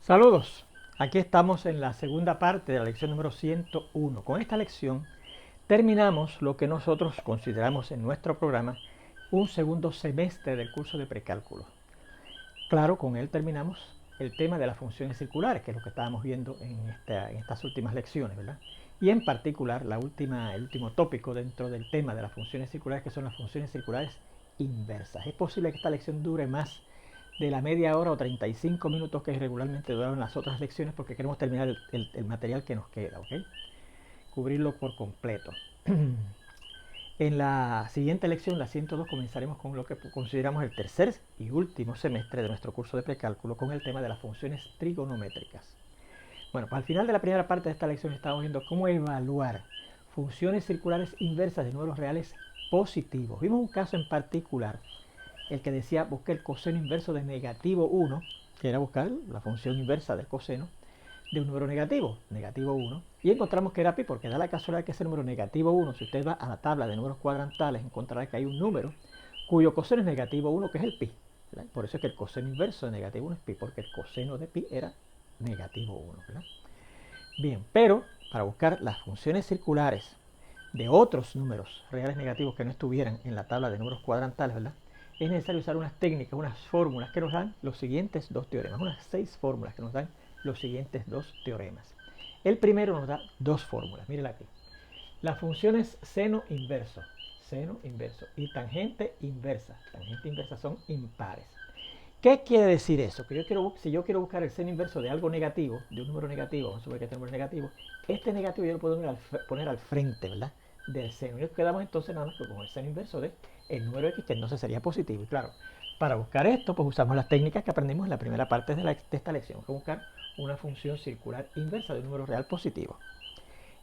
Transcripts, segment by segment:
Saludos, aquí estamos en la segunda parte de la lección número 101. Con esta lección terminamos lo que nosotros consideramos en nuestro programa un segundo semestre del curso de precálculo. Claro, con él terminamos el tema de las funciones circulares, que es lo que estábamos viendo en estas últimas lecciones, ¿verdad? Y en particular el último tópico dentro del tema de las funciones circulares, que son las funciones circulares inversas. Es posible que esta lección dure más de la media hora o 35 minutos que regularmente duraron las otras lecciones, porque queremos terminar el material que nos queda, ¿ok? Cubrirlo por completo. En la siguiente lección, la 102, comenzaremos con lo que consideramos el tercer y último semestre de nuestro curso de precálculo, con el tema de las funciones trigonométricas. Bueno, pues al final de la primera parte de esta lección estamos viendo cómo evaluar funciones circulares inversas de números reales positivos. Vimos un caso en particular, el que decía busque el coseno inverso de negativo 1, que era buscar la función inversa del coseno de un número negativo, negativo 1, y encontramos que era pi, porque da la casualidad que ese número negativo 1, si usted va a la tabla de números cuadrantales, encontrará que hay un número cuyo coseno es negativo 1, que es el pi, ¿verdad? Por eso es que el coseno inverso de negativo 1 es pi, porque el coseno de pi era negativo 1, ¿verdad? Bien, pero para buscar las funciones circulares de otros números reales negativos que no estuvieran en la tabla de números cuadrantales, ¿verdad?, es necesario usar unas técnicas, unas fórmulas que nos dan los siguientes dos teoremas, unas 6 fórmulas que nos dan los siguientes dos teoremas. El primero nos da dos fórmulas, mírenla aquí. Las funciones seno inverso y tangente inversa son impares. ¿Qué quiere decir eso? Que si yo quiero buscar el seno inverso de algo negativo, de un número negativo, vamos a suponer que este número es negativo, este negativo yo lo puedo poner al frente, ¿verdad?, del seno. Y nos quedamos entonces nada más con el seno inverso de el número x, que entonces sería positivo. Y claro, para buscar esto, pues usamos las técnicas que aprendimos en la primera parte de esta lección, que buscar una función circular inversa de un número real positivo.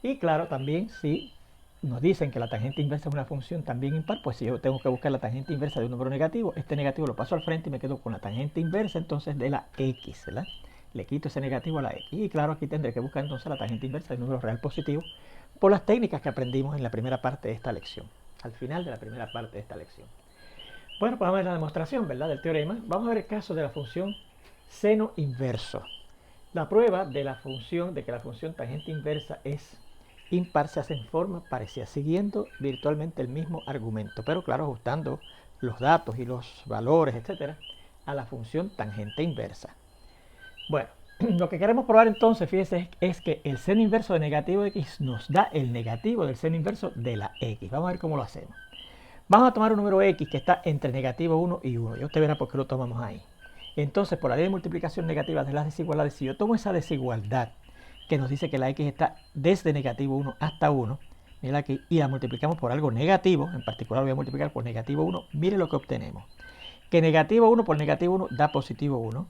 Y claro, también si nos dicen que la tangente inversa es una función también impar, pues si yo tengo que buscar la tangente inversa de un número negativo, este negativo lo paso al frente y me quedo con la tangente inversa entonces de la x, ¿verdad? Le quito ese negativo a la x. Y claro, aquí tendré que buscar entonces la tangente inversa de un número real positivo por las técnicas que aprendimos en la primera parte de esta lección, al final de la primera parte de esta lección. Bueno, pues vamos a ver la demostración, ¿verdad?, del teorema. Vamos a ver el caso de la función seno inverso. La prueba de que la función tangente inversa es impar se hace en forma parecida, siguiendo virtualmente el mismo argumento, pero claro, ajustando los datos y los valores, etcétera, a la función tangente inversa. Bueno, lo que queremos probar entonces, fíjense, es que el seno inverso de negativo de x nos da el negativo del seno inverso de la x. Vamos a ver cómo lo hacemos. Vamos a tomar un número x que está entre negativo 1 y 1. Ya usted verá por qué lo tomamos ahí. Entonces, por la ley de multiplicación negativa de las desigualdades, si yo tomo esa desigualdad que nos dice que la x está desde negativo 1 hasta 1, mira aquí, y la multiplicamos por algo negativo, en particular voy a multiplicar por negativo 1, mire lo que obtenemos. Que negativo 1 por negativo 1 da positivo 1.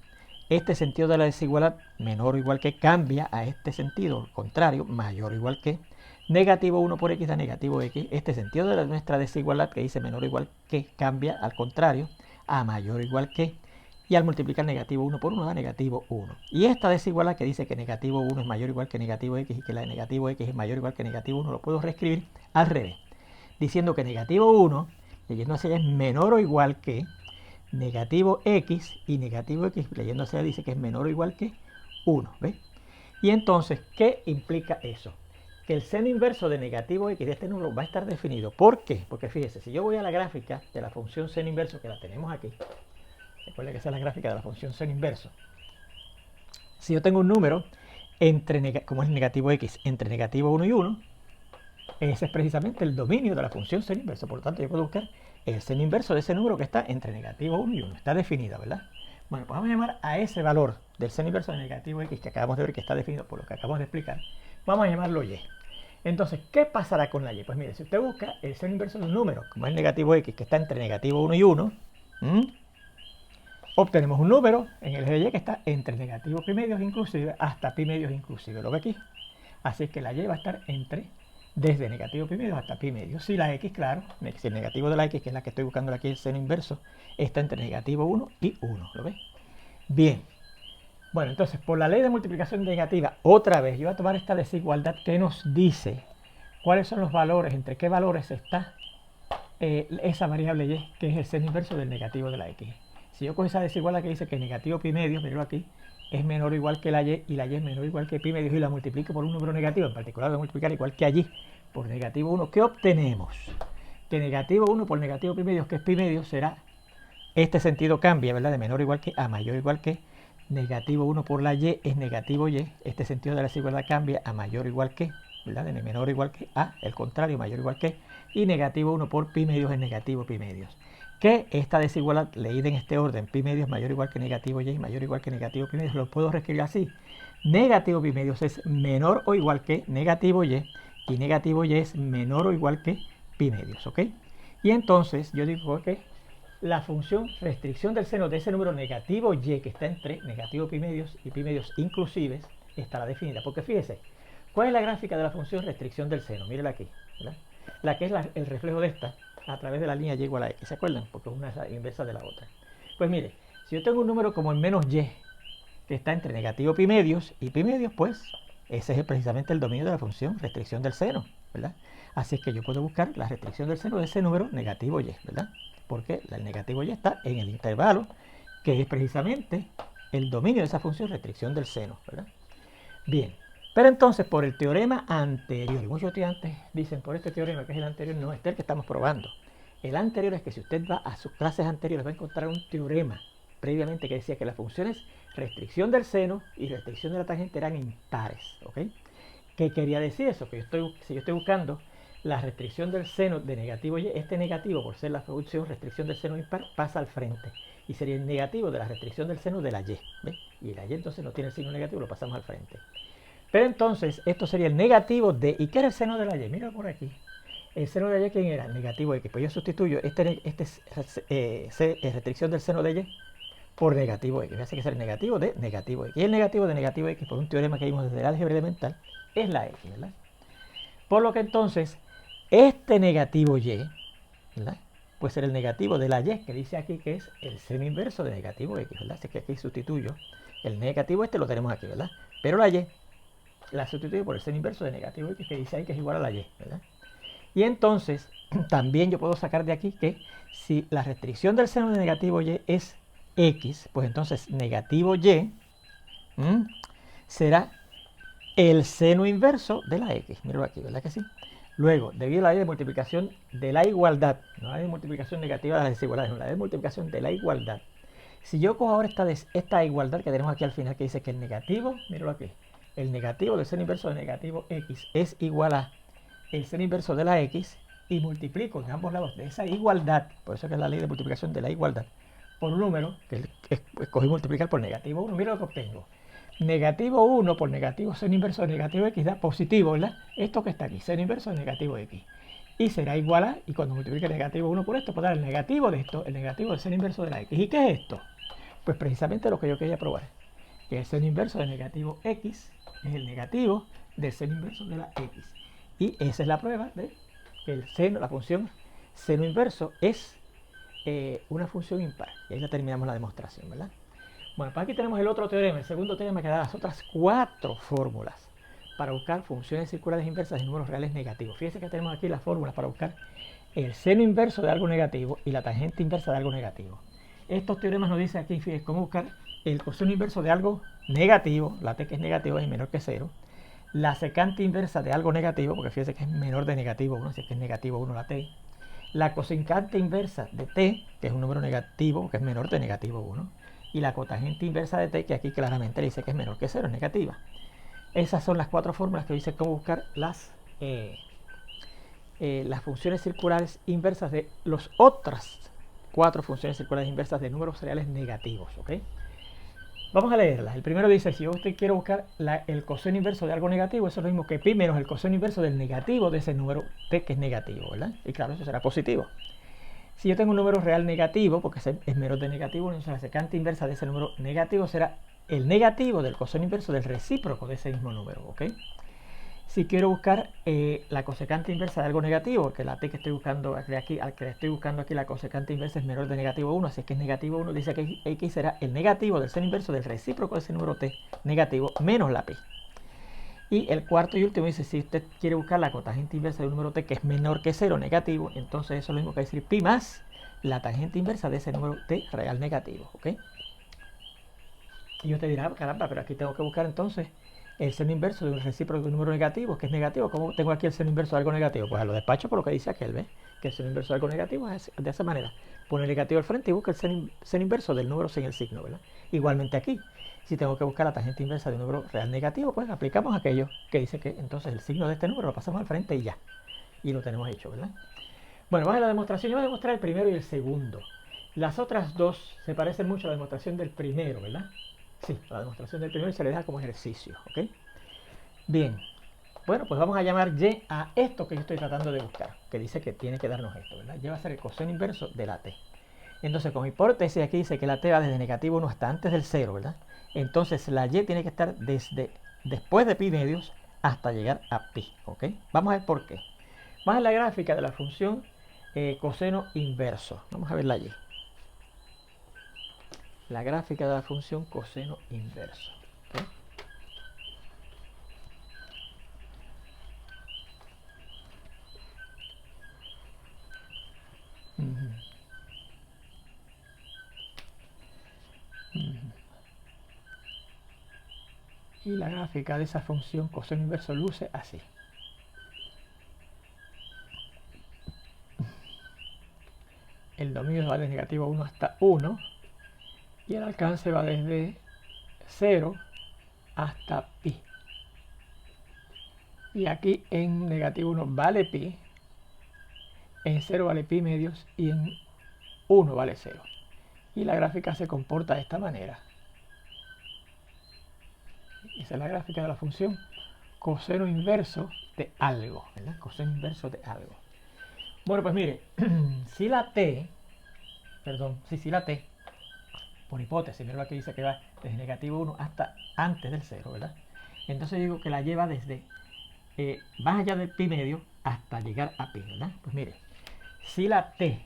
Este sentido de la desigualdad, menor o igual que, cambia a este sentido contrario, mayor o igual que. Negativo 1 por x da negativo x. Este sentido de nuestra desigualdad, que dice menor o igual que, cambia al contrario, a mayor o igual que. Y al multiplicar negativo 1 por 1 da negativo 1. Y esta desigualdad que dice que negativo 1 es mayor o igual que negativo x y que la de negativo x es mayor o igual que negativo 1, lo puedo reescribir al revés, diciendo que negativo 1, leyendo hacia allá, es menor o igual que negativo x, y negativo x, leyendo hacia allá, dice que es menor o igual que 1. ¿Ves? Y entonces, ¿qué implica eso? Que el seno inverso de negativo x de este número va a estar definido. ¿Por qué? Porque fíjese, si yo voy a la gráfica de la función seno inverso, que la tenemos aquí, recuerden que esa es la gráfica de la función seno inverso. Si yo tengo un número como es negativo x, entre negativo 1 y 1, ese es precisamente el dominio de la función seno inverso. Por lo tanto, yo puedo buscar el seno inverso de ese número que está entre negativo 1 y 1. Está definido, ¿verdad? Bueno, pues vamos a llamar a ese valor del seno inverso de negativo x que acabamos de ver que está definido por lo que acabamos de explicar. Vamos a llamarlo y. Entonces, ¿qué pasará con la y? Pues mire, si usted busca el seno inverso de un número, como es negativo x, que está entre negativo 1 y 1, obtenemos un número en el eje de y que está entre negativo pi medios inclusive hasta pi medios inclusive. ¿Lo ve aquí? Así que la y va a estar desde negativo pi medios hasta pi medios. Si la x, claro, si el negativo de la x, que es la que estoy buscando aquí, el seno inverso, está entre negativo 1 y 1. ¿Lo ves? Bien. Bueno, entonces, por la ley de multiplicación negativa, otra vez, yo voy a tomar esta desigualdad que nos dice cuáles son los valores, entre qué valores está esa variable y, que es el seno inverso del negativo de la x. Si yo cojo esa desigualdad que dice que negativo pi medios, míralo aquí, es menor o igual que la y la y es menor o igual que pi medios y la multiplico por un número negativo, en particular voy a multiplicar igual que allí por negativo 1, ¿qué obtenemos? Que negativo 1 por negativo pi medios, que es pi medios, será, este sentido cambia, ¿verdad? De menor o igual que a mayor o igual que, negativo 1 por la y es negativo y, este sentido de la desigualdad cambia a mayor o igual que, ¿verdad? De menor o igual que a, el contrario, mayor o igual que, y negativo 1 por pi medios es negativo pi medios. Que esta desigualdad leída en este orden, pi medios mayor o igual que negativo y mayor o igual que negativo pi medios, lo puedo reescribir así. Negativo pi medios es menor o igual que negativo y negativo y es menor o igual que pi medios, ¿ok? Y entonces yo digo que la función restricción del seno de ese número negativo y que está entre negativo pi medios y pi medios inclusives estará definida. Porque fíjese, ¿cuál es la gráfica de la función restricción del seno? Mírela aquí, ¿verdad? La que es el reflejo de esta a través de la línea y igual a x, ¿se acuerdan? Porque una es la inversa de la otra. Pues mire, si yo tengo un número como en menos y, que está entre negativo pi medios y pi medios, pues ese es precisamente el dominio de la función restricción del seno, ¿verdad? Así es que yo puedo buscar la restricción del seno de ese número negativo y, ¿verdad? Porque el negativo y está en el intervalo, que es precisamente el dominio de esa función restricción del seno, ¿verdad? Bien, pero entonces por el teorema anterior, y muchos estudiantes dicen por este teorema que es el anterior, no es el que estamos probando. El anterior es que si usted va a sus clases anteriores va a encontrar un teorema previamente que decía que las funciones restricción del seno y restricción de la tangente eran impares, ¿ok? ¿Qué quería decir eso? Que si yo estoy buscando la restricción del seno de negativo y, este negativo, por ser la función restricción del seno impar, pasa al frente. Y sería el negativo de la restricción del seno de la y. ¿Ve? Y la y entonces no tiene el signo negativo, lo pasamos al frente. Pero entonces, esto sería el negativo de... ¿Y qué era el seno de la y? Mira por aquí. El seno de la y, ¿quién era? Negativo x. Pues yo sustituyo este es restricción del seno de y por negativo x. Me hace que sea el negativo de negativo x. Y el negativo de negativo x, por un teorema que vimos desde el álgebra elemental, es la x, ¿verdad? Por lo que entonces, este negativo y, ¿verdad? Puede ser el negativo de la y, que dice aquí que es el seno inverso de negativo x, ¿verdad? Así que aquí sustituyo el negativo lo tenemos aquí, ¿verdad? Pero la y la sustituyo por el seno inverso de negativo x, que dice ahí que es igual a la y, ¿verdad? Y entonces, también yo puedo sacar de aquí que si la restricción del seno de negativo y es x, pues entonces negativo y será el seno inverso de la x. Míralo aquí, ¿verdad que sí? Luego, debido a la ley de multiplicación de la igualdad, no la ley de multiplicación negativa de las desigualdades, no, la ley de multiplicación de la igualdad. Si yo cojo ahora esta igualdad que tenemos aquí al final, que dice que el negativo, míralo aquí, el negativo del seno inverso de negativo x es igual a el seno inverso de la x, y multiplico en ambos lados de esa igualdad, por eso que es la ley de multiplicación de la igualdad, por un número, que escogí multiplicar por negativo 1, mira lo que obtengo. Negativo 1 por negativo seno inverso de negativo x da positivo, ¿verdad? Esto que está aquí, seno inverso de negativo x. Y será igual a, y cuando multiplique el negativo 1 por esto, puedo dar el negativo de esto, el negativo del seno inverso de la x. ¿Y qué es esto? Pues precisamente lo que yo quería probar, que el seno inverso de negativo x es el negativo del seno inverso de la x. Y esa es la prueba de que el seno, la función seno inverso es una función impar. Y ahí ya terminamos la demostración, ¿verdad? Bueno, pues aquí tenemos el otro teorema, el segundo teorema que da las otras 4 fórmulas para buscar funciones circulares inversas de números reales negativos. Fíjense que tenemos aquí las fórmulas para buscar el seno inverso de algo negativo y la tangente inversa de algo negativo. Estos teoremas nos dicen aquí, fíjense, cómo buscar el coseno inverso de algo negativo, la t que es negativo es menor que 0, la secante inversa de algo negativo, porque fíjense que es menor de negativo 1, así que es negativo 1 la t, la cosecante inversa de t, que es un número negativo, que es menor de negativo 1, y la cotangente inversa de t, que aquí claramente dice que es menor que 0, es negativa. Esas son las 4 fórmulas que dicen cómo buscar las funciones circulares inversas de las otras 4 funciones circulares inversas de números reales negativos, ¿ok? Vamos a leerlas. El primero dice, si yo quiero buscar el coseno inverso de algo negativo, eso es lo mismo que pi menos el coseno inverso del negativo de ese número t que es negativo, ¿verdad? Y claro, eso será positivo. Si yo tengo un número real negativo, porque es menor de negativo, entonces la secante inversa de ese número negativo será el negativo del coseno inverso del recíproco de ese mismo número, ¿ok? Si quiero buscar la cosecante inversa de algo negativo, que la t que estoy buscando aquí, al que estoy buscando aquí, la cosecante inversa es menor de negativo 1, así que es negativo 1, dice que x será el negativo del seno inverso del recíproco de ese número t negativo menos la pi. Y el cuarto y último dice, si usted quiere buscar la cotangente inversa de un número t que es menor que 0, negativo, entonces eso es lo mismo que decir pi más la tangente inversa de ese número t real negativo, ¿ok? Y yo te diré, caramba, pero aquí tengo que buscar entonces el seno inverso de un recíproco de un número negativo, que es negativo. ¿Cómo tengo aquí el seno inverso de algo negativo? Pues lo despacho por lo que dice aquel, ¿ves? Que el seno inverso de algo negativo es de esa manera. Pone el negativo al frente y busca el seno inverso del número sin el signo, ¿verdad? Igualmente aquí, si tengo que buscar la tangente inversa de un número real negativo, pues aplicamos aquello que dice que entonces el signo de este número lo pasamos al frente y ya. Y lo tenemos hecho, ¿verdad? Bueno, vamos a la demostración. Yo voy a demostrar el primero y el segundo. Las otras dos se parecen mucho a la demostración del primero, ¿verdad? Sí, la demostración del primero se le deja como ejercicio, ¿ok? Bien, bueno, pues vamos a llamar y a esto que yo estoy tratando de buscar, que dice que tiene que darnos esto, ¿verdad? Y va a ser el coseno inverso de la t. Entonces, con hipótesis aquí dice que la t va desde negativo 1 hasta antes del 0, ¿verdad? Entonces, la y tiene que estar después de pi medios hasta llegar a pi, ¿ok? Vamos a ver por qué. Vamos a la gráfica de la función coseno inverso. Vamos a ver la y. La gráfica de la función coseno inverso. ¿Okay? Y la gráfica de esa función coseno inverso luce así. El dominio va de negativo 1 hasta 1 y el alcance va desde 0 hasta pi. Y aquí en negativo 1 vale pi, en 0 vale pi medios y en 1 vale 0. Y la gráfica se comporta de esta manera. Esa es la gráfica de la función coseno inverso de algo, ¿verdad? Coseno inverso de algo. Bueno, pues mire, si la t, por hipótesis, mira lo que dice que va desde negativo 1 hasta antes del 0, ¿verdad? Entonces digo que la lleva desde más allá del pi medio hasta llegar a pi, ¿verdad? Pues mire, si la t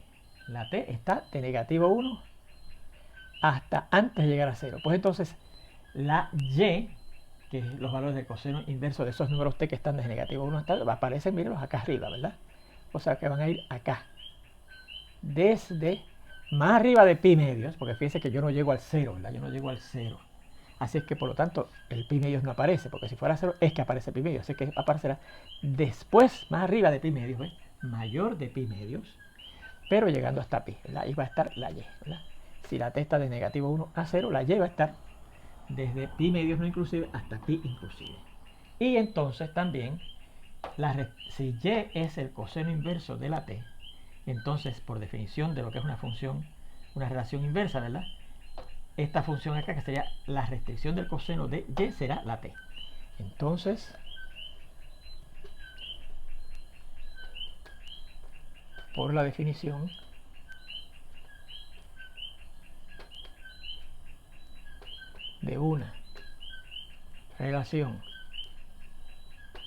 está de negativo 1 hasta antes de llegar a 0, pues entonces la y, que es los valores del coseno inverso de esos números t que están desde negativo 1 hasta, va a aparecer, mírenlos acá arriba, ¿verdad? O sea que van a ir acá, desde más arriba de pi medios, porque fíjense que yo no llego al 0, ¿verdad? Yo no llego al 0. Así es que por lo tanto el pi medios no aparece, porque si fuera 0 es que aparece pi medios, así que aparecerá después, más arriba de pi medios, ¿ves? Mayor de pi medios, pero llegando hasta pi, ¿verdad? Ahí va a estar la y, ¿verdad? Si la t está de negativo 1 a 0, la y va a estar desde pi medios no inclusive hasta pi inclusive. Y entonces también, si y es el coseno inverso de la t, entonces por definición de lo que es una función, una relación inversa, ¿verdad? Esta función acá, que sería la restricción del coseno de y, será la t. Entonces, por la definición, de una relación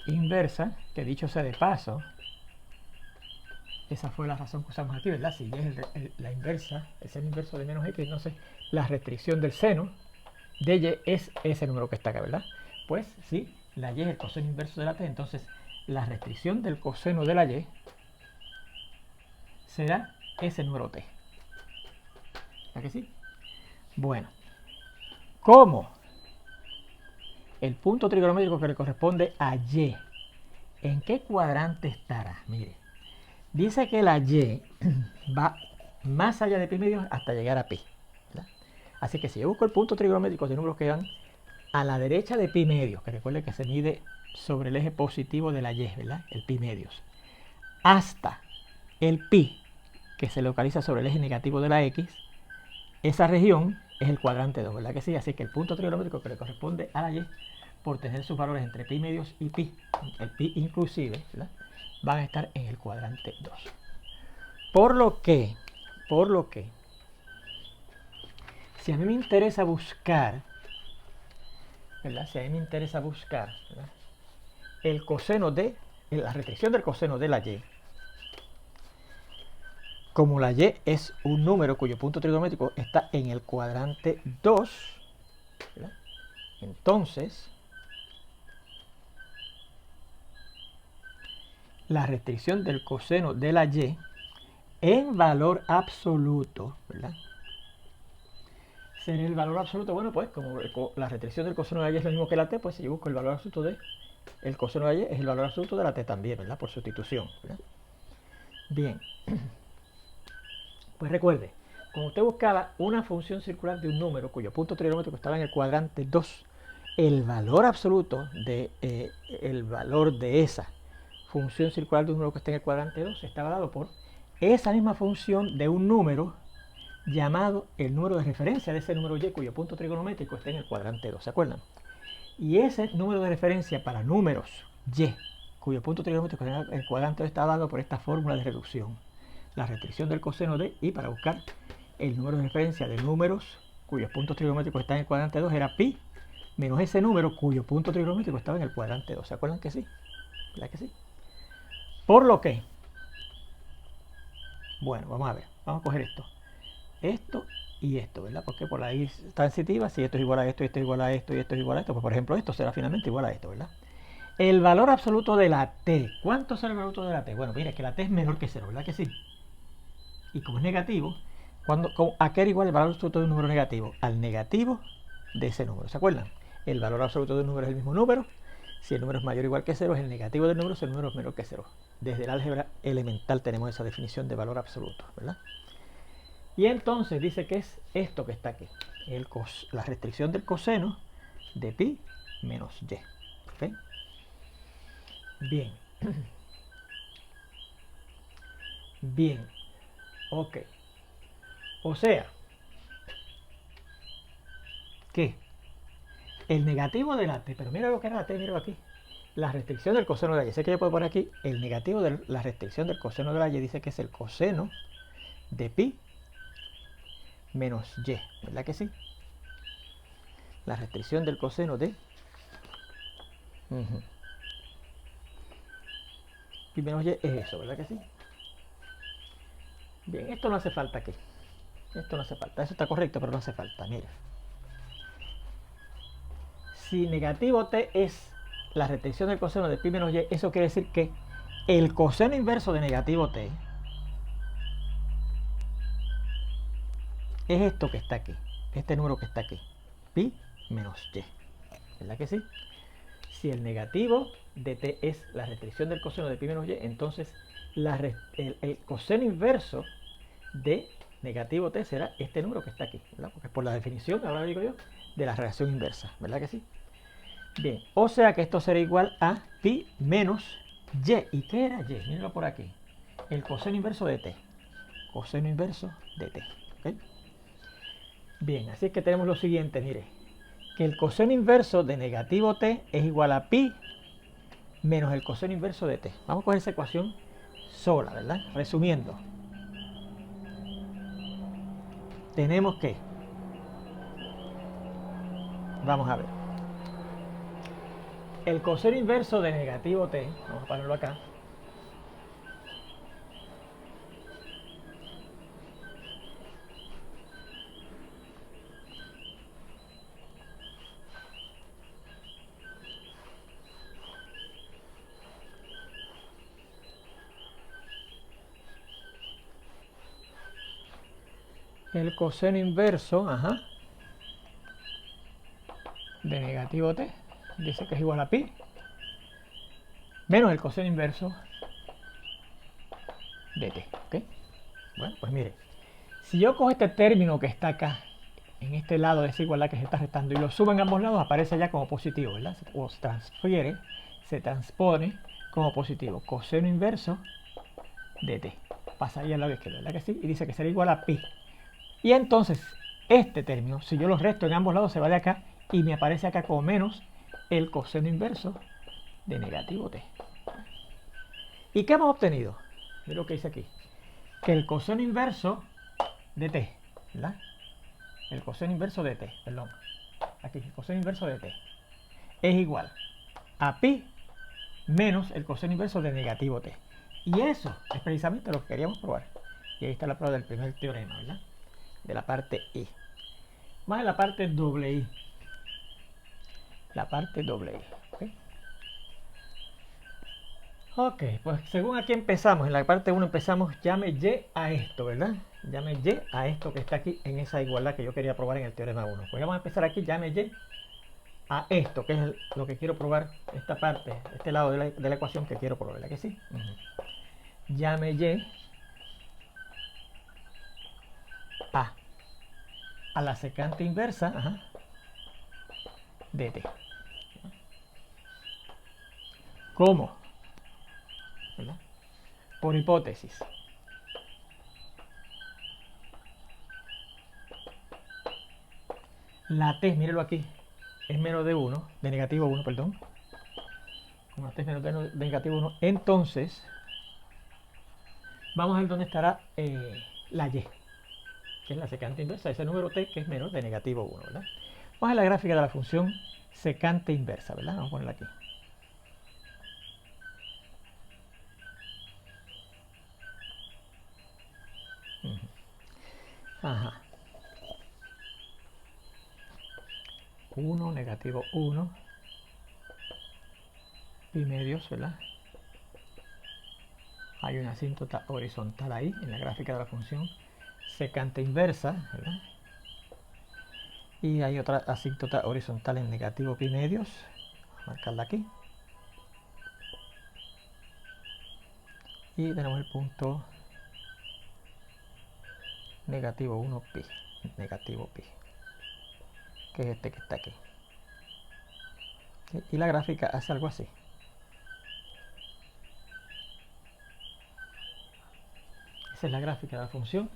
inversa, que dicho sea de paso, esa fue la razón que usamos aquí, ¿verdad? Si es la inversa, el seno inverso de menos x, entonces la restricción del seno de y es ese número que está acá, ¿verdad? Pues si la y es el coseno inverso de la t, entonces la restricción del coseno de la y será ese número t. ¿A que sí? Bueno, ¿cómo? El punto trigonométrico que le corresponde a y, ¿en qué cuadrante estará? Mire, dice que la y va más allá de pi medios hasta llegar a pi, ¿verdad? Así que si yo busco el punto trigonométrico de números que van a la derecha de pi medios, que recuerde que se mide sobre el eje positivo de la y, ¿verdad? El pi medios, hasta el pi, que se localiza sobre el eje negativo de la x, esa región es el cuadrante 2, ¿verdad que sí? Así que el punto trigonométrico que le corresponde a la y, por tener sus valores entre pi medios y pi, el pi inclusive, ¿verdad? Van a estar en el cuadrante 2. Por lo que, si a mí me interesa buscar, ¿verdad? Si a mí me interesa buscar, ¿verdad? El coseno de, la restricción del coseno de la y, como la y es un número cuyo punto trigonométrico está en el cuadrante 2, ¿verdad? Entonces, la restricción del coseno de la y en valor absoluto, ¿verdad? ser el valor absoluto? Bueno, pues como la restricción del coseno de y es lo mismo que la t, pues si yo busco el valor absoluto de el coseno de y es el valor absoluto de la t también, ¿verdad? Por sustitución, ¿verdad? Bien, pues recuerde, cuando usted buscaba una función circular de un número cuyo punto trigonométrico estaba en el cuadrante 2, el valor absoluto de el valor de esa función circular de un número que está en el cuadrante 2 estaba dado por esa misma función de un número llamado el número de referencia de ese número y cuyo punto trigonométrico está en el cuadrante 2, ¿se acuerdan? Y ese número de referencia para números y cuyo punto trigonométrico está en el cuadrante 2 está dado por esta fórmula de reducción, la restricción del coseno de y para buscar el número de referencia de números cuyos puntos trigonométricos están en el cuadrante 2 era pi menos ese número cuyo punto trigonométrico estaba en el cuadrante 2. ¿Se acuerdan que sí? ¿Verdad que sí? Por lo que, bueno, vamos a ver, vamos a coger esto y esto, ¿verdad? Porque por la y transitiva, si esto es igual a esto, y esto es igual a esto, y esto es igual a esto, pues por ejemplo esto será finalmente igual a esto, ¿verdad? El valor absoluto de la t, ¿cuánto será el valor absoluto de la t? Bueno, mira, que la t es menor que 0, ¿verdad que sí? Y como es negativo, ¿a qué era igual el valor absoluto de un número negativo? Al negativo de ese número, ¿se acuerdan? El valor absoluto de un número es el mismo número. Si el número es mayor o igual que 0, es el negativo del número si el número es menor que 0. Desde el álgebra elemental tenemos esa definición de valor absoluto, ¿verdad? Y entonces dice que es esto que está aquí, la restricción del coseno de pi menos y. ¿Okay? Bien. Bien. Ok. O sea, que el negativo de la t, pero mira lo que era la t, mira aquí. La restricción del coseno de la y. Sé que yo puedo poner aquí el negativo de la restricción del coseno de la y, dice que es el coseno de pi menos y, ¿verdad que sí? La restricción del coseno de pi menos y es eso, ¿verdad que sí? Bien, esto no hace falta aquí. Esto no hace falta. Eso está correcto, pero no hace falta. Mira. Si negativo t es la restricción del coseno de pi menos y, eso quiere decir que el coseno inverso de negativo t es esto que está aquí. Este número que está aquí. Pi menos y. ¿Verdad que sí? Si el negativo de t es la restricción del coseno de pi menos y, entonces el coseno inverso de negativo t será este número que está aquí, ¿verdad? Porque por la definición, ahora digo yo, de la relación inversa, ¿verdad que sí? Bien, o sea que esto será igual a pi menos y. ¿Y qué era y? Mírenlo por aquí. El coseno inverso de t. Coseno inverso de t. ¿Okay? Bien, así es que tenemos lo siguiente, mire. Que el coseno inverso de negativo t es igual a pi menos el coseno inverso de t. Vamos a coger esa ecuación sola, ¿verdad? Resumiendo. Tenemos que, vamos a ver, el coseno inverso de negativo t, vamos a ponerlo acá, el coseno inverso, de negativo t, dice que es igual a pi, menos el coseno inverso de t, ¿ok? Bueno, pues mire, si yo cojo este término que está acá, en este lado de esa igualdad que se está restando, y lo subo en ambos lados, aparece ya como positivo, ¿verdad? O se transfiere, se transpone como positivo, coseno inverso de t. Pasa ahí al lado izquierdo, ¿verdad que sí? Y dice que será igual a pi. Y entonces, este término, si yo lo resto en ambos lados, se va de acá y me aparece acá como menos el coseno inverso de negativo t. ¿Y qué hemos obtenido? Mira lo que dice aquí. Que el coseno inverso de t, ¿verdad? El coseno inverso de t, perdón. Aquí, el coseno inverso de t es igual a pi menos el coseno inverso de negativo t. Y eso es precisamente lo que queríamos probar. Y ahí está la prueba del primer teorema, ¿verdad? De la parte I. Más en la parte doble I. La parte doble I. ¿Okay? Ok, pues según aquí empezamos, en la parte 1 empezamos, llame y a esto, ¿verdad? llame y a esto que está aquí en esa igualdad que yo quería probar en el teorema 1. Pues vamos a empezar aquí, llame y a esto, que es lo que quiero probar, esta parte, este lado de la ecuación que quiero probar, ¿verdad que sí? Llame y a la secante inversa de t. ¿Cómo? ¿Verdad? Por hipótesis. La t, mírelo aquí, es menos de 1, de negativo 1, perdón. Como la t es menos de negativo 1, entonces vamos a ver dónde estará la y, que es la secante inversa, ese número t que es menor de negativo 1, ¿verdad? Vamos a la gráfica de la función secante inversa, ¿verdad? Vamos a ponerla aquí. Ajá. 1, negativo 1, pi medios, ¿verdad? Hay una asíntota horizontal ahí en la gráfica de la función secante inversa, ¿verdad? Y hay otra asíntota horizontal en negativo pi medios. Vamos a marcarla aquí. Y tenemos el punto negativo 1 pi, negativo pi, que es este que está aquí. Y la gráfica hace algo así. Esa es la gráfica de la función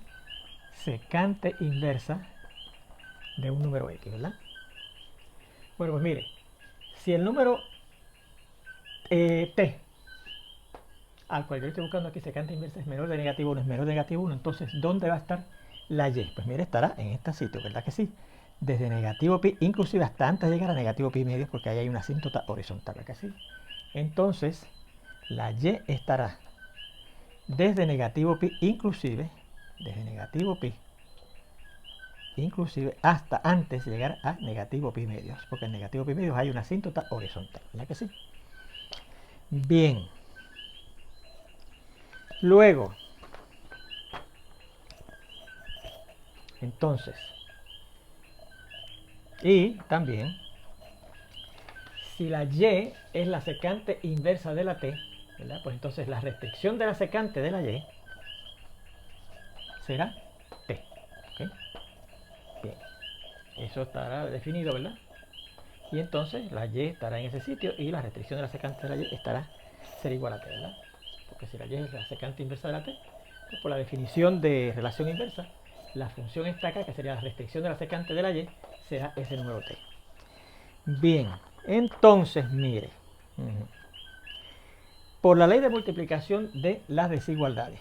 secante inversa de un número x, ¿verdad? Bueno, pues mire, si el número t, al cual yo estoy buscando aquí secante inversa, es menor de negativo 1, es menor de negativo 1, entonces, ¿dónde va a estar la y? Pues mire, estará en este sitio, ¿verdad que sí? Desde negativo pi, inclusive hasta antes de llegar a negativo pi medios, porque ahí hay una asíntota horizontal, ¿verdad que sí? Entonces, la y estará desde negativo pi, inclusive, desde negativo pi, inclusive hasta antes de llegar a negativo pi medios, porque en negativo pi medios hay una asíntota horizontal, ¿verdad que sí? Bien. Luego, entonces, y también, si la y es la secante inversa de la t, ¿verdad? Pues entonces la restricción de la secante de la y será t. ¿Okay? Bien, eso estará definido, ¿verdad? Y entonces la y estará en ese sitio y la restricción de la secante de la y será igual a t, ¿verdad? Porque si la y es la secante inversa de la t, pues por la definición de relación inversa, la función esta acá, que sería la restricción de la secante de la y, será ese número t. Bien, entonces mire, por la ley de multiplicación de las desigualdades,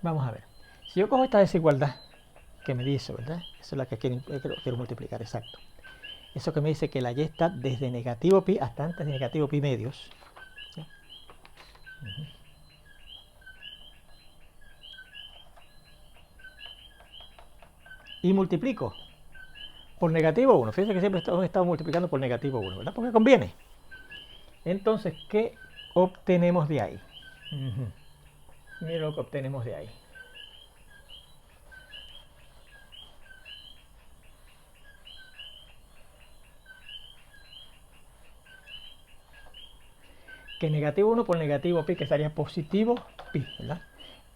vamos a ver, si yo cojo esta desigualdad que me dice, ¿verdad? Esa es la que quiero multiplicar, exacto. Eso que me dice que la y está desde negativo pi hasta antes de negativo pi medios. ¿Sí? Y multiplico por negativo 1. Fíjense que siempre hemos estado multiplicando por negativo 1, ¿verdad? Porque conviene. Entonces, ¿qué obtenemos de ahí? Mira lo que obtenemos de ahí. Que negativo 1 por negativo pi, que sería positivo pi, ¿verdad?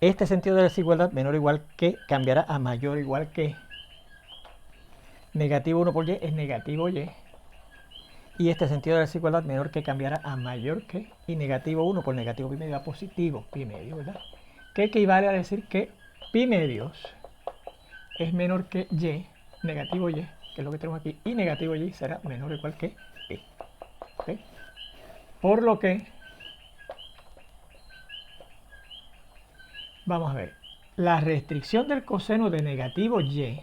Este sentido de desigualdad menor o igual que cambiará a mayor o igual que negativo 1 por y es negativo y. Y este sentido de desigualdad menor que cambiará a mayor que y negativo 1 por negativo pi medio a positivo pi medio, ¿verdad? Que equivale a decir que pi medios es menor que y, negativo y, que es lo que tenemos aquí, y negativo y será menor o igual que pi. ¿Okay? Por lo que vamos a ver, la restricción del coseno de negativo y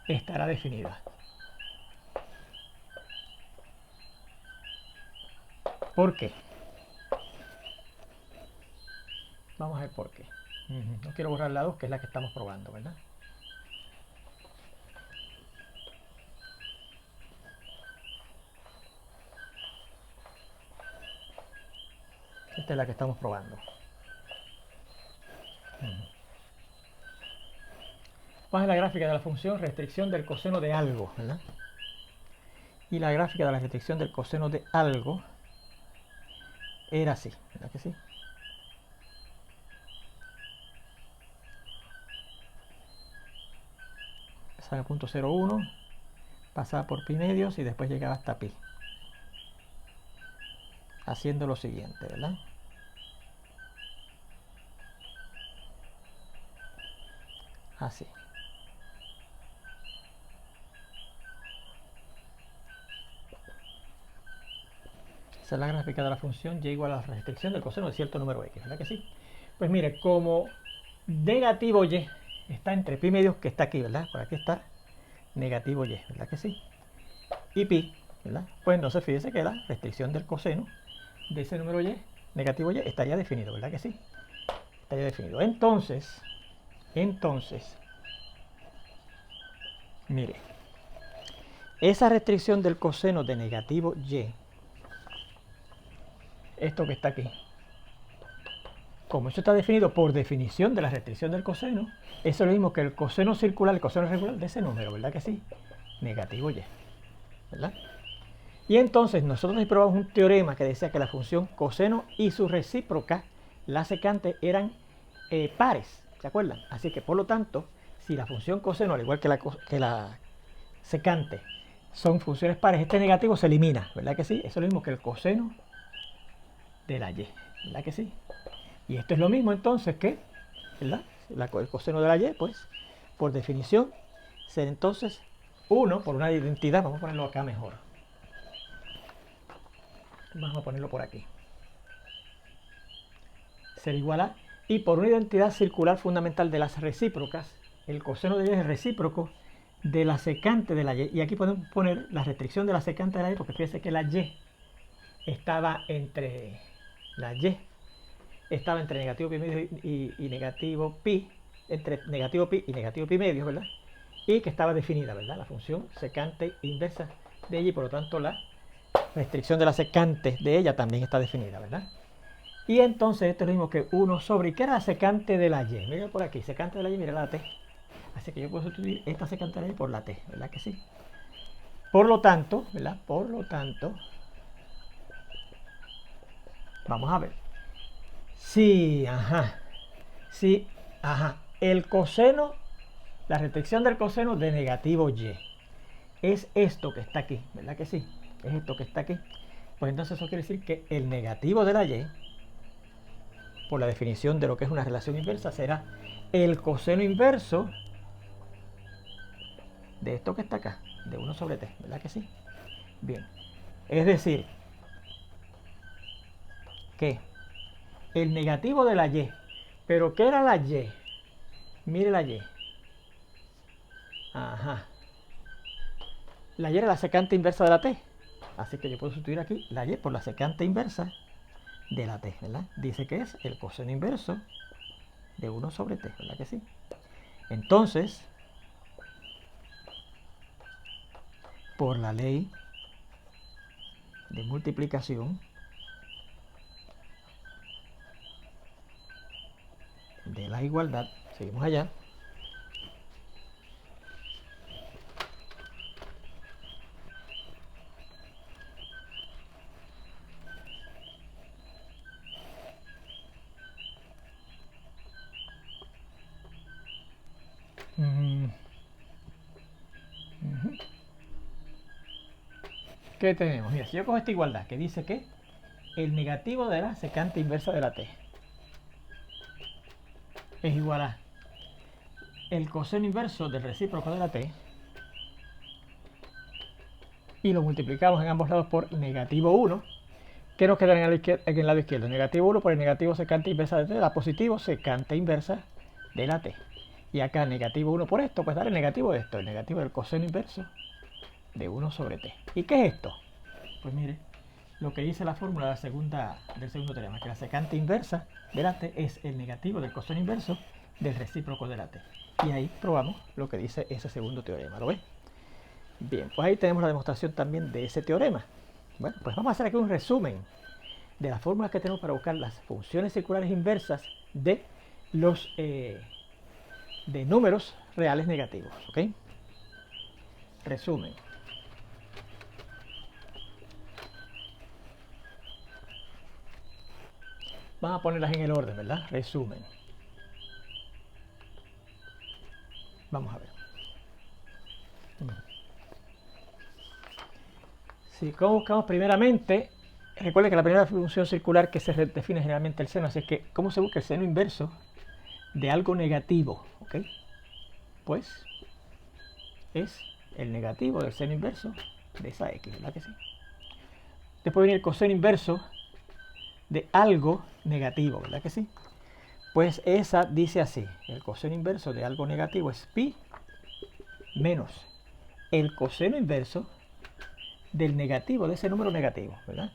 estará definida. ¿Por qué? Vamos a ver por qué. No quiero borrar la 2, que es la que estamos probando, ¿verdad? Esta es la que estamos probando. Vamos a la gráfica de la función restricción del coseno de algo, ¿verdad? Y la gráfica de la restricción del coseno de algo era así, ¿verdad que sí? Empezaba en punto 0,1, pasaba por pi medios y después llegaba hasta pi. Haciendo lo siguiente, ¿verdad? Así. Esa es la gráfica de la función y igual a la restricción del coseno de cierto número x, ¿verdad que sí? Pues mire, como negativo y está entre pi medios, que está aquí, ¿verdad? Por aquí está negativo y, ¿verdad que sí? Y pi, ¿verdad? Pues entonces fíjese que la restricción del coseno de ese número y, negativo y, está ya definido, ¿verdad que sí? Está ya definido. Entonces, mire, esa restricción del coseno de negativo y, esto que está aquí, como eso está definido por definición de la restricción del coseno, eso es lo mismo que el coseno circular, el coseno regular de ese número, ¿verdad que sí? Negativo y, ¿verdad? Y entonces nosotros probamos un teorema que decía que la función coseno y su recíproca, la secante, eran pares, ¿se acuerdan? Así que por lo tanto, si la función coseno, al igual que la secante, son funciones pares, este negativo se elimina, ¿verdad que sí? Eso es lo mismo que el coseno de la y, ¿verdad que sí? Y esto es lo mismo entonces que, ¿verdad? El coseno de la y, pues, por definición, será entonces 1 por una identidad, vamos a ponerlo acá mejor. Vamos a ponerlo por aquí. Será igual a, y por una identidad circular fundamental de las recíprocas, el coseno de y es el recíproco de la secante de la y. Y aquí podemos poner la restricción de la secante de la y, porque fíjense que la y estaba entre negativo pi medio y negativo pi, entre negativo pi y negativo pi medio, ¿verdad? Y que estaba definida, ¿verdad? La función secante inversa de ella, y por lo tanto la restricción de la secante de ella también está definida, ¿verdad? Y entonces esto es lo mismo que 1 sobre, ¿qué era la secante de la y? Mira por aquí, secante de la y, mira la t. Así que yo puedo sustituir esta secante de la y por la t, ¿verdad que sí? Por lo tanto, ¿verdad? Por lo tanto, vamos a ver. Sí, ajá. Sí, ajá. El coseno, la restricción del coseno de negativo y es esto que está aquí, ¿verdad que sí? Es esto que está aquí. Pues entonces eso quiere decir que el negativo de la y, por la definición de lo que es una relación inversa, será el coseno inverso de esto que está acá, de 1 sobre t, ¿verdad que sí? Bien, es decir, que el negativo de la y, ¿pero qué era la y? Mire la y. Ajá. La y era la secante inversa de la t. Así que yo puedo sustituir aquí la y por la secante inversa de la t, ¿verdad? Dice que es el coseno inverso de 1 sobre t, ¿verdad que sí? Entonces, por la ley de multiplicación de la igualdad, seguimos allá, ¿qué tenemos? Mira, si yo cojo esta igualdad que dice que el negativo de la secante inversa de la t es igual a el coseno inverso del recíproco de la t, y lo multiplicamos en ambos lados por negativo 1, ¿qué nos queda en el lado izquierdo? Negativo 1 por el negativo secante inversa de t, da positivo secante inversa de la t. Y acá negativo 1 por esto, pues dar el negativo de esto, el negativo del coseno inverso de 1 sobre t. ¿Y qué es esto? Pues mire, lo que dice la fórmula del segundo teorema, que la secante inversa de la t es el negativo del coseno inverso del recíproco de la t. Y ahí probamos lo que dice ese segundo teorema, ¿lo ves? Bien, pues ahí tenemos la demostración también de ese teorema. Bueno, pues vamos a hacer aquí un resumen de las fórmulas que tenemos para buscar las funciones circulares inversas de los de números reales negativos, ¿ok? Resumen. Vamos a ponerlas en el orden, ¿verdad? Resumen. Vamos a ver. Si ¿cómo buscamos primeramente? Recuerden que la primera función circular que se define generalmente el seno, así que ¿cómo se busca el seno inverso de algo negativo? ¿Ok? Pues es el negativo del seno inverso de esa x, ¿verdad que sí? Después viene el coseno inverso de algo negativo, ¿verdad que sí? Pues esa dice así, el coseno inverso de algo negativo es pi menos el coseno inverso del negativo, de ese número negativo, ¿verdad?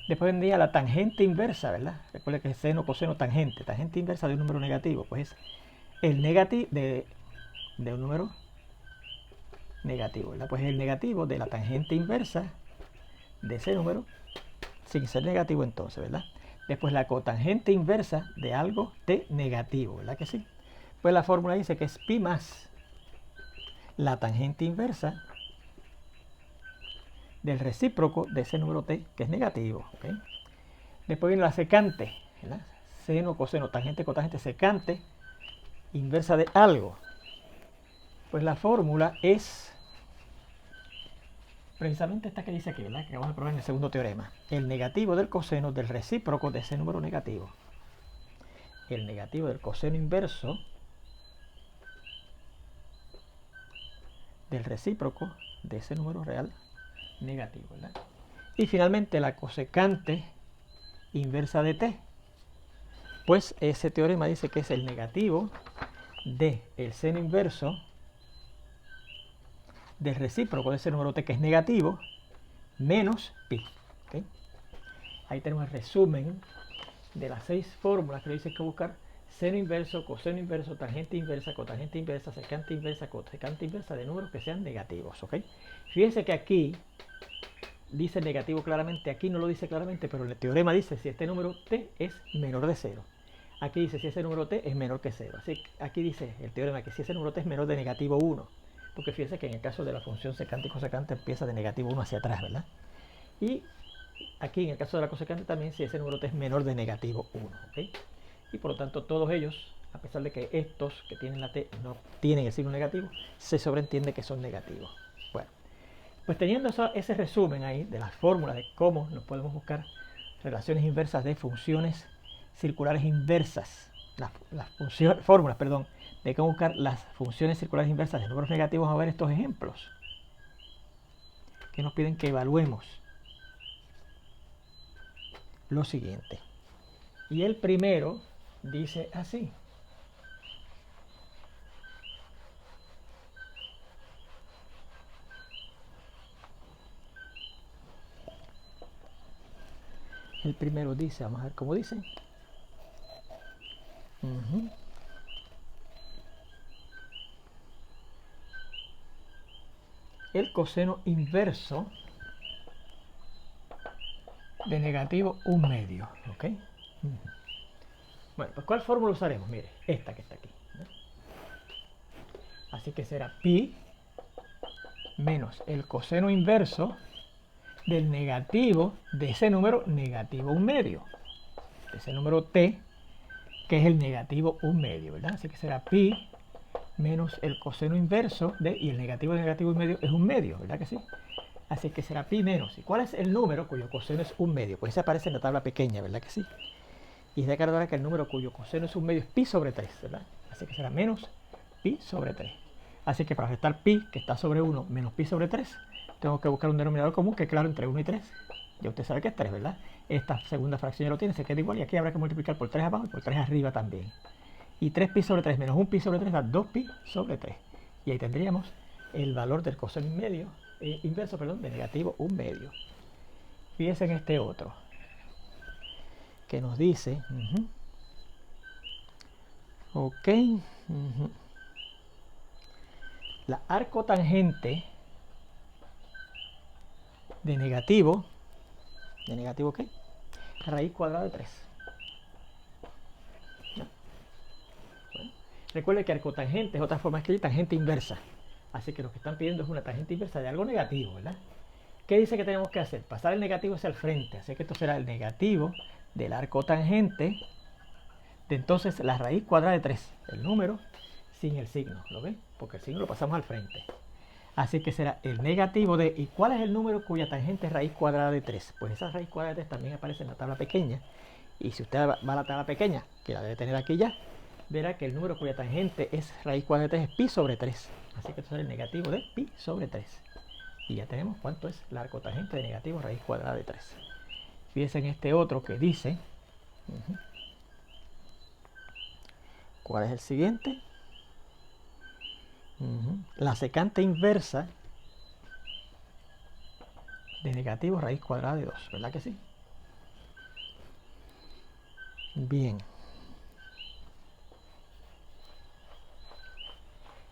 Después vendría la tangente inversa, ¿verdad? Recuerda que es seno, coseno, tangente. Tangente inversa de un número negativo, pues es el negativo de un número negativo, ¿verdad? Pues el negativo de la tangente inversa de ese número, sin ser negativo entonces, ¿verdad? Después la cotangente inversa de algo t negativo, ¿verdad que sí? Pues la fórmula dice que es pi más la tangente inversa del recíproco de ese número t que es negativo, ¿ok? Después viene la secante, ¿verdad? Seno, coseno, tangente, cotangente, secante inversa de algo. Pues la fórmula es precisamente esta que dice aquí, ¿verdad? Que vamos a probar en el segundo teorema. El negativo del coseno del recíproco de ese número negativo. El negativo del coseno inverso del recíproco de ese número real negativo, ¿verdad? Y finalmente la cosecante inversa de t. Pues ese teorema dice que es el negativo de el seno inverso del recíproco de ese número t que es negativo menos pi. ¿Okay? Ahí tenemos el resumen de las 6 fórmulas que dice que buscar: seno inverso, coseno inverso, tangente inversa, cotangente inversa, secante inversa, cosecante inversa de números que sean negativos. ¿Okay? Fíjense que aquí dice negativo claramente, aquí no lo dice claramente, pero el teorema dice si este número t es menor de 0. Aquí dice si ese número t es menor que 0. Así que aquí dice el teorema que si ese número t es menor de negativo 1. Porque fíjense que en el caso de la función secante y cosecante empieza de negativo 1 hacia atrás, ¿verdad? Y aquí en el caso de la cosecante también si ese número t es menor de negativo 1. ¿Okay? Y por lo tanto todos ellos, a pesar de que estos que tienen la t no tienen el signo negativo, se sobreentiende que son negativos. Bueno, pues teniendo ese resumen ahí de las fórmulas de cómo nos podemos buscar relaciones inversas de funciones circulares inversas, las fórmulas, perdón, de cómo buscar las funciones circulares inversas de números negativos, vamos a ver estos ejemplos que nos piden que evaluemos lo siguiente. Y el primero dice así: el primero dice, vamos a ver cómo dice. El coseno inverso de negativo 1/2, ¿ok? Bueno, pues ¿cuál fórmula usaremos? Mire, esta que está aquí, ¿no? Así que será pi menos el coseno inverso del negativo de ese número negativo 1/2, de ese número t que es el negativo 1/2, ¿verdad? Así que será pi menos el coseno inverso de, y el negativo de negativo 1/2 es 1/2, ¿verdad que sí? Así que será pi menos. ¿Y cuál es el número cuyo coseno es 1/2? Pues ese aparece en la tabla pequeña, ¿verdad que sí? Y es de recordar que el número cuyo coseno es 1/2 es pi sobre 3, ¿verdad? Así que será menos pi sobre 3. Así que para restar pi, que está sobre 1, menos pi sobre 3, tengo que buscar un denominador común que, claro, entre 1 y 3. Ya usted sabe que es 3, ¿verdad? Esta segunda fracción ya lo tiene, se queda igual, y aquí habrá que multiplicar por 3 abajo y por 3 arriba también. Y 3pi sobre 3 menos 1pi sobre 3 da 2pi sobre 3. Y ahí tendríamos el valor del coseno inverso, de negativo 1/2. Fíjense en este otro, que nos dice, ok, la arcotangente de negativo qué, raíz cuadrada de 3. Bueno, recuerden que arcotangente es otra forma de escribir tangente inversa, así que lo que están pidiendo es una tangente inversa de algo negativo, ¿verdad? ¿Qué dice que tenemos que hacer? Pasar el negativo hacia el frente, así que esto será el negativo del arcotangente de entonces la raíz cuadrada de 3, el número sin el signo, ¿lo ven? Porque el signo lo pasamos al frente. Así que será el negativo de, ¿y cuál es el número cuya tangente es raíz cuadrada de 3? Pues esa raíz cuadrada de 3 también aparece en la tabla pequeña. Y si usted va a la tabla pequeña, que la debe tener aquí ya, verá que el número cuya tangente es raíz cuadrada de 3 es pi sobre 3. Así que esto será el negativo de pi sobre 3. Y ya tenemos cuánto es la arcotangente de negativo raíz cuadrada de 3. Fíjense en este otro que dice, ¿cuál es el siguiente? La secante inversa de negativo raíz cuadrada de 2, ¿verdad que sí? Bien.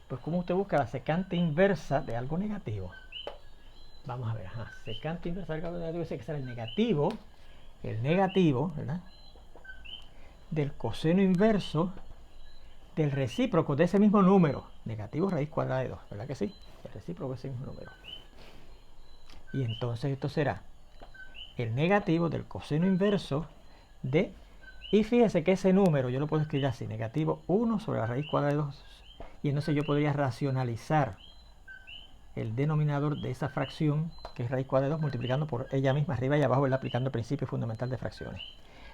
Pues ¿cómo usted busca la secante inversa de algo negativo? Vamos a ver, secante inversa de algo negativo dice que será el negativo, ¿verdad? Del coseno inverso del recíproco de ese mismo número, negativo raíz cuadrada de 2, ¿verdad que sí? El recíproco de ese mismo número. Y entonces esto será el negativo del coseno inverso de, y fíjese que ese número yo lo puedo escribir así, negativo 1 sobre la raíz cuadrada de 2, y entonces yo podría racionalizar el denominador de esa fracción, que es raíz cuadrada de 2, multiplicando por ella misma arriba y abajo, ¿verdad? Aplicando el principio fundamental de fracciones.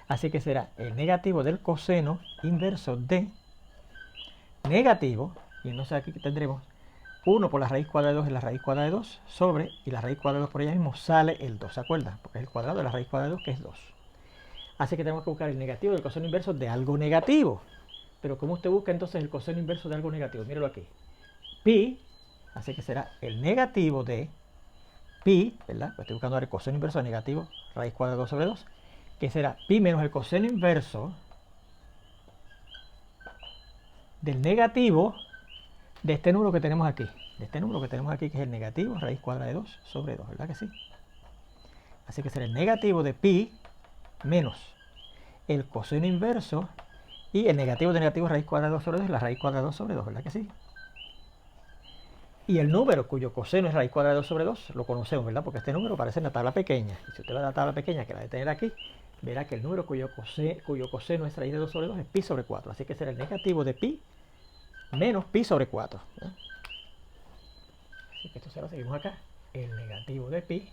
Así que será el negativo del coseno inverso de negativo, y entonces aquí tendremos 1 por la raíz cuadrada de 2 es la raíz cuadrada de 2 sobre, y la raíz cuadrada de 2 por ella mismo sale el 2, ¿se acuerdan? Porque es el cuadrado de la raíz cuadrada de 2 que es 2. Así que tenemos que buscar el negativo del coseno inverso de algo negativo. Pero ¿cómo usted busca entonces el coseno inverso de algo negativo? Míralo aquí. Pi, así que será el negativo de pi, ¿verdad? Pues estoy buscando ahora el coseno inverso de negativo raíz cuadrada de 2 sobre 2, que será pi menos el coseno inverso del negativo de este número que tenemos aquí. De este número que tenemos aquí, que es el negativo raíz cuadrada de 2 sobre 2, ¿verdad que sí? Así que será el negativo de pi menos el coseno inverso, y el negativo de negativo raíz cuadrada de 2 sobre 2 es la raíz cuadrada de 2 sobre 2, ¿verdad que sí? Y el número cuyo coseno es raíz cuadrada de 2 sobre 2 lo conocemos, ¿verdad? Porque este número aparece en la tabla pequeña. Y si usted va a la tabla pequeña, que la debe tener aquí, verá que el número cuyo coseno es raíz de 2 sobre 2 es pi sobre 4. Así que será el negativo de pi menos pi sobre 4. Así que esto se lo seguimos acá. El negativo de pi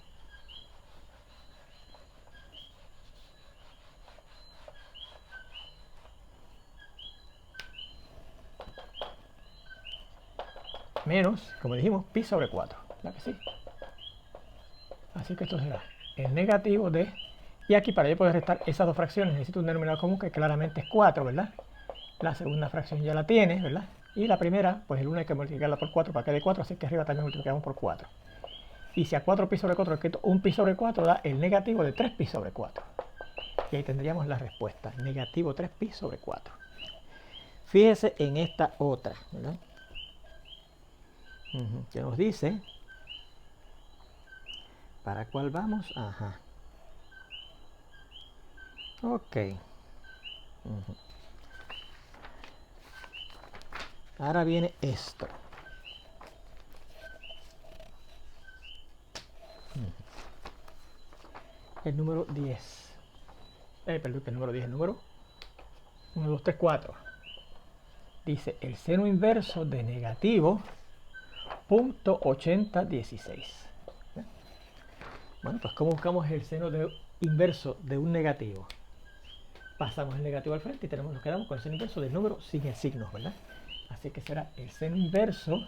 menos, como dijimos, pi sobre 4. ¿Verdad que sí? Así que esto será el negativo de... Y aquí para yo poder restar esas dos fracciones necesito un denominador común que claramente es 4, ¿verdad? La segunda fracción ya la tiene, ¿verdad? Y la primera, pues el 1 hay que multiplicarla por 4 para que dé 4, así que arriba también multiplicamos por 4. Y si a 4 pi sobre 4 escrito un pi sobre 4 da el negativo de 3 pi sobre 4. Y ahí tendríamos la respuesta, negativo 3 pi sobre 4. Fíjese en esta otra, ¿verdad? Que nos dice, ¿para cuál vamos? Ajá. Ok. Ahora viene esto. El número 10. Perdón, el número 10, el número 1, 2, 3, 4. Dice el seno inverso de negativo 0.8016. Bueno, pues ¿cómo buscamos el seno inverso de un negativo? Pasamos el negativo al frente y nos quedamos con el seno inverso del número sin el signo, ¿verdad? Así que será el seno inverso,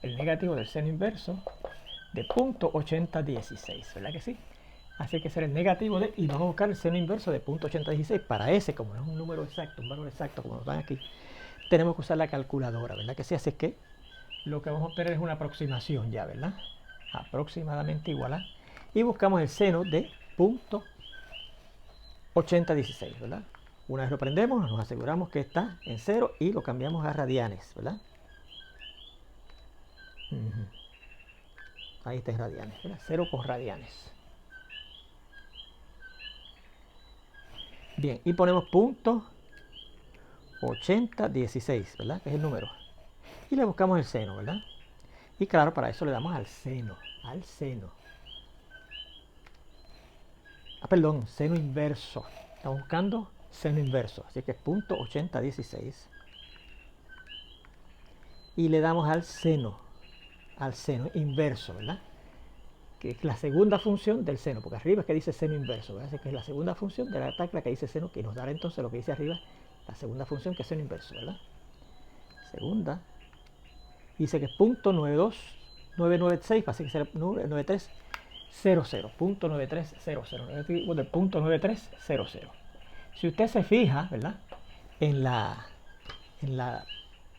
el negativo del seno inverso de 0.8016, ¿verdad que sí? Así que será el negativo de, y vamos a buscar el seno inverso de 0.8016. Para ese, como no es un número exacto, un valor exacto, como nos dan aquí, tenemos que usar la calculadora, ¿verdad que sí? Así es que lo que vamos a obtener es una aproximación ya, ¿verdad? Aproximadamente igual a... y buscamos el seno de punto 8016, ¿verdad? Una vez lo prendemos, nos aseguramos que está en 0 y lo cambiamos a radianes, ¿verdad? Ahí está en radianes, ¿verdad? 0 con radianes. Bien, y ponemos punto 8016, ¿verdad? Que es el número. Y le buscamos el seno, ¿verdad? Y claro, para eso le damos al seno, al seno. Perdón, seno inverso. Estamos buscando seno inverso, así que es punto 8016. Y le damos al seno inverso, ¿verdad? Que es la segunda función del seno, porque arriba es que dice seno inverso, ¿verdad? Así que es la segunda función de la tecla que dice seno, que nos dará entonces lo que dice arriba, la segunda función que es seno inverso, ¿verdad? Segunda. Dice que es punto 92996, así que será 9300, punto 9300, negativo del punto 9300. Si usted se fija, ¿verdad?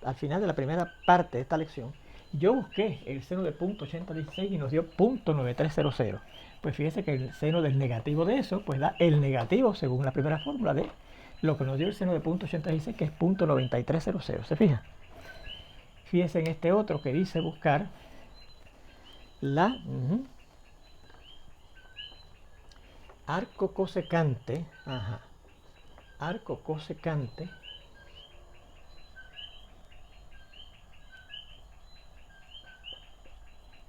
Al final de la primera parte de esta lección, yo busqué el seno del punto 8016 y nos dio punto 9300. Pues fíjese que el seno del negativo de eso, pues da el negativo según la primera fórmula de lo que nos dio el seno del punto 8016, que es punto 9300. ¿Se fija? Fíjese en este otro que dice buscar la arco cosecante, arco cosecante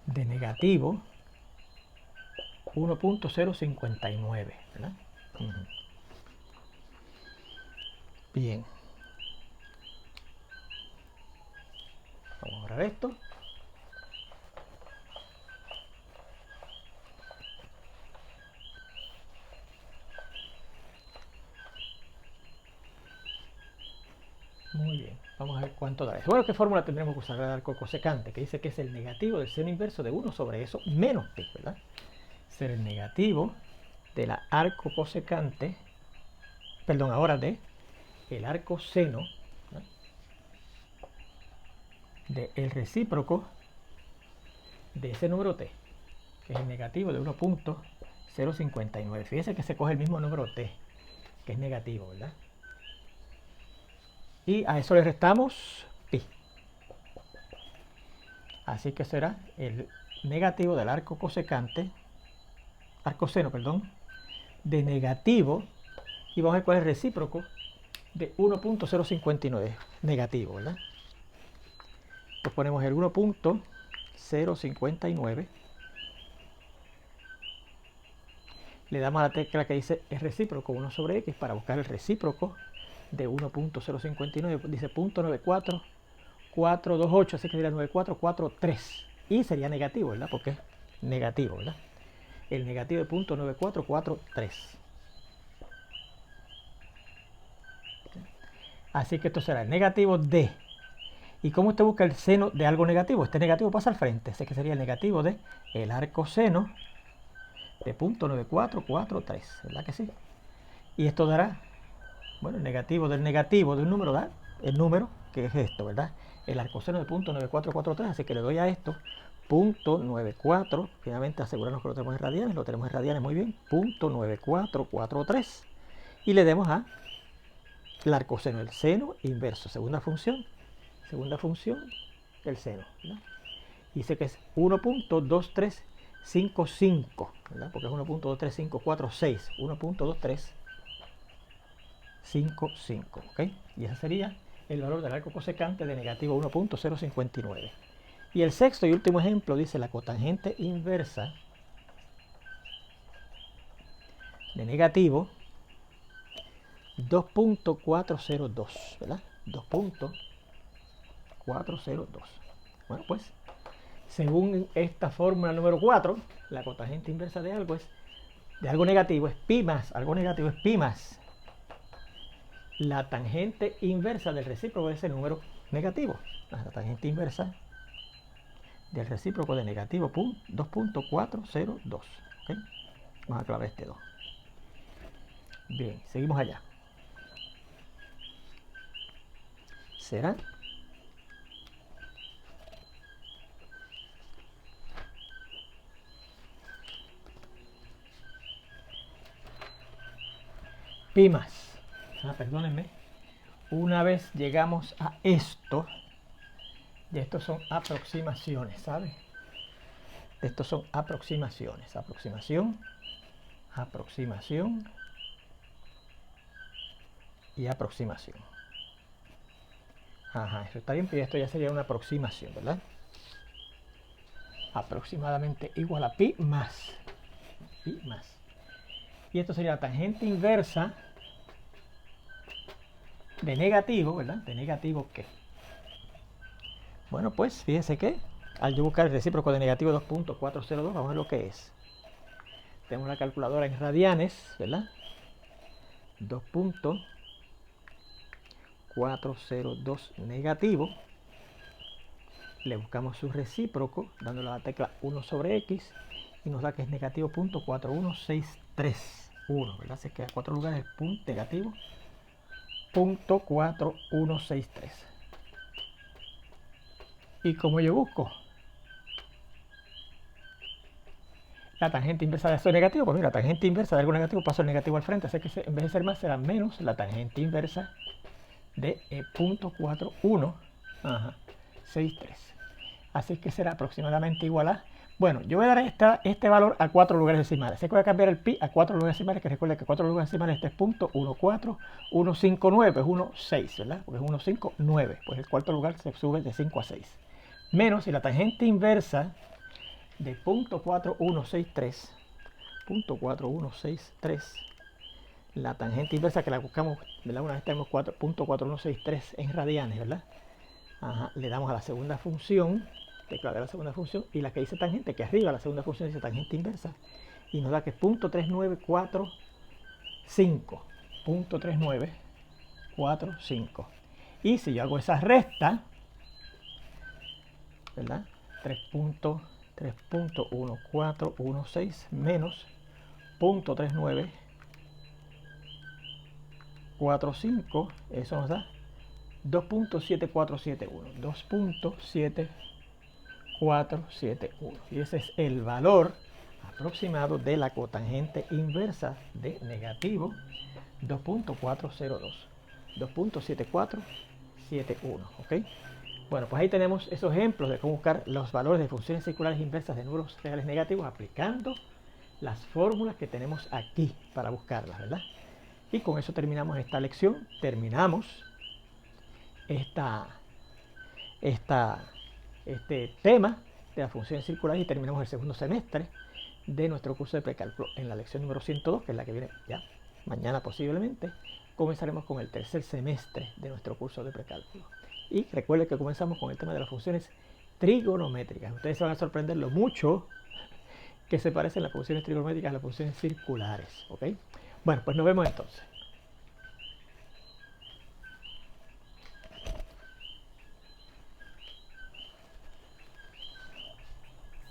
de negativo 1.059, ¿verdad? Bien. Vamos a borrar esto. Muy bien, vamos a ver cuánto da eso. Bueno, ¿qué fórmula tendremos que usar? El arco cosecante, que dice que es el negativo del seno inverso de 1 sobre eso menos pi, ¿verdad? Ser el negativo de la arco cosecante, perdón, ahora de el arco seno, ¿no? De el recíproco de ese número t, que es el negativo de 1.059. Fíjense que se coge el mismo número t, que es negativo, ¿verdad? Y a eso le restamos pi. Así que será el negativo del arco cosecante, arco seno, perdón, de negativo, y vamos a ver cuál es el recíproco de 1.059, negativo, ¿verdad? Pues ponemos el 1.059, le damos a la tecla que dice es recíproco 1 sobre x para buscar el recíproco de 1.059, dice .94428, así que sería 9443 y sería negativo, ¿verdad? Porque es negativo, ¿verdad? El negativo de .9443. Así que esto será el negativo de. ¿Y cómo usted busca el seno de algo negativo? Este negativo pasa al frente, así que sería el negativo de el arco seno de .9443, ¿verdad que sí? Y esto dará, bueno, el negativo de un número da el número, que es esto, ¿verdad? El arcoseno de .9443, así que le doy a esto .94, finalmente asegurarnos que lo tenemos en radianes, muy bien, .9443, y le demos a el arcoseno, el seno inverso, segunda función del seno, ¿verdad? Dice que es 1.2355, ¿verdad? Porque es 1.23546, 1.2355, ¿ok? Y ese sería el valor del arco cosecante de negativo 1.059. Y el sexto y último ejemplo dice la cotangente inversa de negativo 2.402, ¿verdad? 2.402. Bueno, pues, según esta fórmula número 4, la cotangente inversa de algo negativo es pi más, algo negativo es pi más la tangente inversa del recíproco de ese número negativo. La tangente inversa del recíproco de negativo 2.402. ¿Okay? Vamos a aclarar este 2. Bien, seguimos allá. Será pi más. Perdónenme. Una vez llegamos a esto, y estos son aproximaciones, ¿sabes? Estos son aproximaciones. Aproximación, aproximación y aproximación. Ajá, eso está bien, pero esto ya sería una aproximación, ¿verdad? Aproximadamente igual a pi más. Pi más. Y esto sería la tangente inversa de negativo, ¿verdad? ¿De negativo qué? Bueno, pues fíjense que al yo buscar el recíproco de negativo 2.402, vamos a ver lo que es. Tenemos la calculadora en radianes, ¿verdad? 2.402 negativo. Le buscamos su recíproco, dándole a la tecla 1 sobre x, y nos da que es negativo 0.41631, ¿verdad? Se queda 4 lugares el negativo 0.4163. Y como yo busco la tangente inversa de eso negativo, pues mira, la tangente inversa de algo negativo paso el negativo al frente, así que en vez de ser más será menos la tangente inversa de 0.4163. Así que será aproximadamente igual a... Bueno, yo voy a dar este valor a 4 lugares decimales. Así que voy a cambiar el pi a 4 lugares decimales, que recuerda que 4 lugares decimales este es .14159, pues 1,6, ¿verdad? Porque es 1,59, pues el cuarto lugar se sube de 5 a 6. Menos si la tangente inversa de .4163, la tangente inversa que la buscamos, ¿verdad? Una vez tenemos 4.4163 en radianes, ¿verdad? Ajá, le damos a la segunda función, tecla de la segunda función, y la que dice tangente, que arriba la segunda función dice tangente inversa, y nos da que es .3945, .3945. Y si yo hago esa resta, ¿verdad? 3.1416 menos .3945, eso nos da 2.7471. 2.7471. Y ese es el valor aproximado de la cotangente inversa de negativo 2.402. 2.7471. ¿Ok? Bueno, pues ahí tenemos esos ejemplos de cómo buscar los valores de funciones circulares inversas de números reales negativos aplicando las fórmulas que tenemos aquí para buscarlas, ¿verdad? Y con eso terminamos esta lección. Terminamos este tema de las funciones circulares y terminamos el segundo semestre de nuestro curso de precálculo. En la lección número 102, que es la que viene ya mañana posiblemente, comenzaremos con el tercer semestre de nuestro curso de precálculo. Y recuerden que comenzamos con el tema de las funciones trigonométricas. Ustedes se van a sorprender lo mucho que se parecen las funciones trigonométricas a las funciones circulares. ¿Ok? Bueno, pues nos vemos entonces.